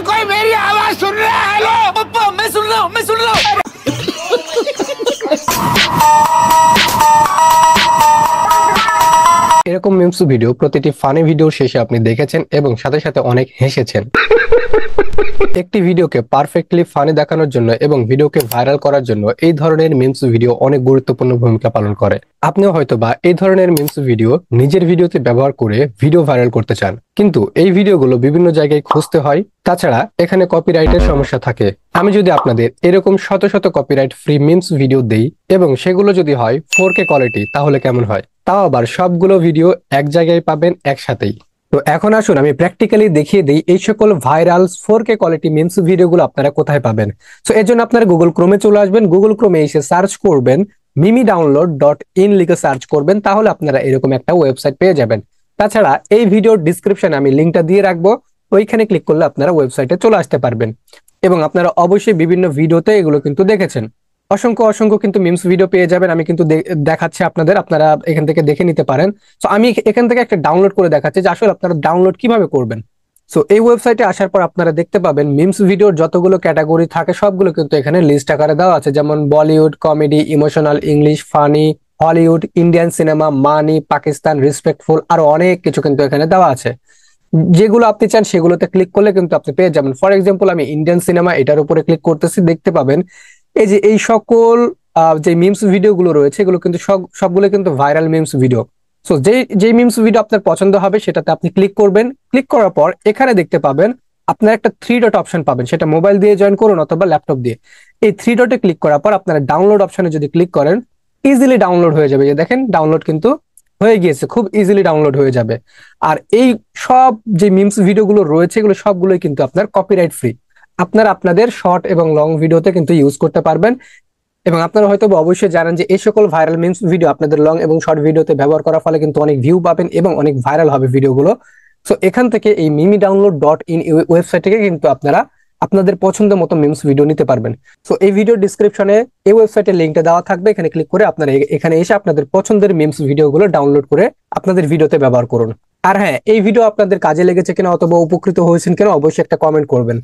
कोई मेरी आवाज सुन रहा है? हेलो पापा, मैं सुन रहा हूँ, मैं सुन रहा हूँ। এরকম মিমস ভিডিও প্রতিটি ফানি ভিডিওর শেষে আপনি দেখেছেন এবং সাথে সাথে অনেক হেসেছেন। একটি ভিডিওকে পারফেক্টলি ফানি দেখানোর জন্য এবং ভিডিওকে ভাইরাল করার জন্য এই ধরনের মিমস ভিডিও অনেক গুরুত্বপূর্ণ ভূমিকা পালন করে। আপনিও হয়তোবা এই ধরনের মিমস ভিডিও নিজের ভিডিওতে ব্যবহার করে ভিডিও ভাইরাল করতে চান, কিন্তু এই ভিডিওগুলো বিভিন্ন জায়গায় খুঁজতে হয়। তাছাড়া এখানে কপিরাইটের সমস্যা থাকে। আমি যদি আপনাদের এরকম শত শত কপিরাইট ফ্রি মিমস ভিডিও দেই এবং সেগুলো যদি হয় 4K কোয়ালিটি, তাহলে কেমন হয়? তাও আবার সবগুলো ভিডিও এক জায়গায় পাবেন একসাথেই। তো এখন আসুন আমি প্র্যাকটিক্যালি দেখিয়ে দিই এই সকল ভাইরাল 4K কোয়ালিটি মিমস ভিডিওগুলো আপনারা কোথায় পাবেন। সো এর জন্য আপনারা গুগল ক্রোমে চলে আসবেন। গুগল ক্রোমে এসে সার্চ করবেন mimidownload.in লিখে সার্চ করবেন, তাহলে আপনারা এরকম একটা ওয়েবসাইট পেয়ে যাবেন। তাছাড়া এই ভিডিওর ডিসক্রিপশনে আমি লিঙ্কটা দিয়ে রাখবো, ওইখানে ক্লিক করলে আপনারা ওয়েবসাইটে চলে আসতে পারবেন। এবং আপনারা অবশ্যই বিভিন্ন ভিডিওতে এগুলো কিন্তু দেখেছেন। অসংখ্য অসংখ্য কিন্তু মিমস ভিডিও পেয়ে যাবেন। আমি কিন্তু দেখাচ্ছি আপনাদের, আপনারা এখান থেকে দেখে নিতে পারেন। সো আমি এখান থেকে একটা ডাউনলোড করে দেখাচ্ছি যে আসলে আপনারা ডাউনলোড কিভাবে করবেন। সো এই ওয়েবসাইটে আসার পর আপনারা দেখতে পাবেন মিমস ভিডিওর যতগুলো ক্যাটাগরি থাকে সবগুলো কিন্তু এখানে লিস্ট আকারে দেওয়া আছে, যেমন Bollywood, comedy, emotional, English, funny, Hollywood, Indian cinema, money, Pakistan, respectful, আরো অনেক কিছু কিন্তু এখানে দেওয়া আছে। যেগুলো আপনি চান সেগুলোতে ক্লিক করলে কিন্তু আপনি পেয়ে যাবেন। ফর এক্সাম্পল আমি ইন্ডিয়ান সিনেমা এটার উপরে ক্লিক করতেছি, দেখতে পাবেন এই যে এই সকল যে মিমস ভিডিও গুলো রয়েছে এগুলো কিন্তু সবগুলো কিন্তু ভাইরাল মিমস ভিডিও। সো যেই মিমস ভিডিও আপনার পছন্দ হবে সেটাতে আপনি ক্লিক করবেন। ক্লিক করার পর এখানে দেখতে পাবেন আপনার একটা 3 ডট অপশন পাবেন, সেটা মোবাইল দিয়ে জয়েন করুন অথবা ল্যাপটপ দিয়ে। এই 3 ডটে ক্লিক করার পর আপনারা ডাউনলোড অপশনে যদি ক্লিক করেন ইজিলি ডাউনলোড হয়ে যাবে। যে দেখেন ডাউনলোড কিন্তু হয়ে গিয়েছে, খুব ইজিলি ডাউনলোড হয়ে যাবে। আর এই সব যে মিমস ভিডিওগুলো রয়েছে এগুলো সবগুলোই কিন্তু আপনার কপিরাইট ফ্রি। আপনারা আপনাদের শর্ট এবং লং ভিডিওতে কিন্তু ইউজ করতে পারবেন। এবং আপনারা হয়তো অবশ্যই জানেন যে এই সকল ভাইরাল মিমস ভিডিও আপনাদের লং এবং শর্ট ভিডিওতে ব্যবহার করার ফলে কিন্তু অনেক ভিউ পাবেন এবং অনেক ভাইরাল হবে ভিডিওগুলো। সো এখান থেকে এই mimidownload.in ওয়েবসাইট থেকে কিন্তু আপনারা আপনাদের পছন্দ মতো মিমস ভিডিও নিতে পারবেন। সো এই ভিডিও ডিসক্রিপশনে এই ওয়েবসাইটের লিঙ্কটা দেওয়া থাকবে, এখানে ক্লিক করে আপনারা এখানে এসে আপনাদের পছন্দের মিমস ভিডিওগুলো ডাউনলোড করে আপনাদের ভিডিওতে ব্যবহার করুন। আর হ্যাঁ, এই ভিডিও আপনাদের কাজে লেগেছে কিনা অথবা উপকৃত হয়েছেন কিনা অবশ্যই একটা কমেন্ট করবেন।